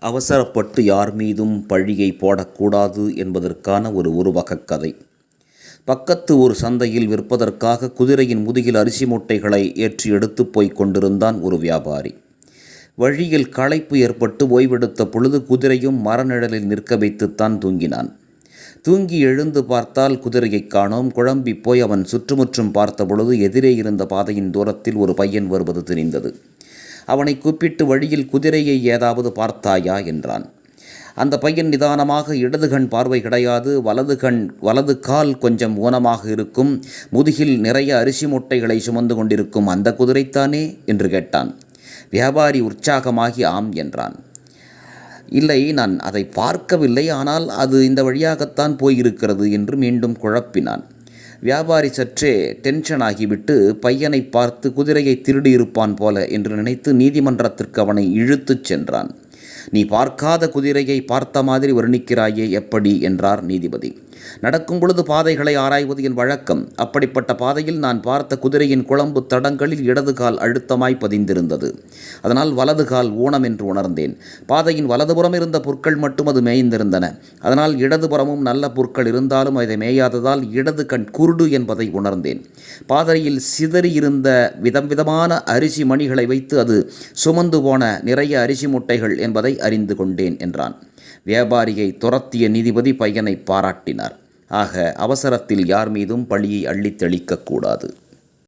அவசரப்பட்டு யார் மீதும் பழியை போடக்கூடாது என்பதற்கான ஒரு உருவகக் கதை. பக்கத்து ஒரு சந்தையில் விற்பதற்காக குதிரையின் முதுகில் அரிசி மூட்டைகளை ஏற்றி எடுத்து போய்க் கொண்டிருந்தான் ஒரு வியாபாரி. வழியில் களைப்பு ஏற்பட்டு ஓய்வெடுத்த பொழுது குதிரையும் மரநிழலில் நிற்க வைத்துத்தான் தூங்கினான். தூங்கி எழுந்து பார்த்தால் குதிரையை காணோம். குழம்பி போய் அவன் சுற்றுமுற்றும் பார்த்த பொழுது எதிரே இருந்த பாதையின் தூரத்தில் ஒரு பையன் வருவது தெரிந்தது. அவனை கூப்பிட்டு வழியில் குதிரையை ஏதாவது பார்த்தாயா என்றான். அந்த பையன் நிதானமாக, இடது கண் பார்வை கிடையாது, வலது கால் கொஞ்சம் ஊனமாக இருக்கும், முதுகில் நிறைய அரிசி மூட்டைகளை சுமந்து கொண்டிருக்கும் அந்த குதிரைத்தானே என்று கேட்டான். வியாபாரி உற்சாகமாகி ஆம் என்றான். இல்லை, நான் அதை பார்க்கவில்லை, ஆனால் அது இந்த வழியாகத்தான் போயிருக்கிறது என்று மீண்டும் குழப்பினான். வியாபாரி சற்றே டென்ஷன் ஆகிவிட்டு பையனை பார்த்து குதிரையை திருடியிருப்பான் போல என்று நினைத்து நீதிமன்றத்திற்கு அவனை இழுத்துச் சென்றான். நீ பார்க்காத குதிரையை பார்த்த மாதிரி வர்ணிக்கிறாயே, எப்படி என்றார் நீதிபதி. நடக்கும் பொழுது பாதைகளை ஆராய்வது என் வழக்கம். அப்படிப்பட்ட பாதையில் நான் பார்த்த குதிரையின் குழம்பு தடங்களில் இடது கால் அழுத்தமாய் பதிந்திருந்தது. அதனால் வலது கால் ஊனம் என்று உணர்ந்தேன். பாதையின் வலதுபுறம் இருந்த புற்கள் மட்டும் அது மேய்ந்திருந்தன. அதனால் இடதுபுறமும் நல்ல புற்கள் இருந்தாலும் அதை மேயாததால் இடது கண் குருடு என்பதை உணர்ந்தேன். பாதையில் சிதறியிருந்த விதமான அரிசி மணிகளை வைத்து அது சுமந்து போன நிறைய அரிசி மூட்டைகள் என்பதை அறிந்து கொண்டேன் என்றான். வியாபாரியை துரத்திய நீதிபதி பையனை பாராட்டினார். ஆக அவசரத்தில் யார் மீதும் பழியை அள்ளித் தெளிக்கக்கூடாது.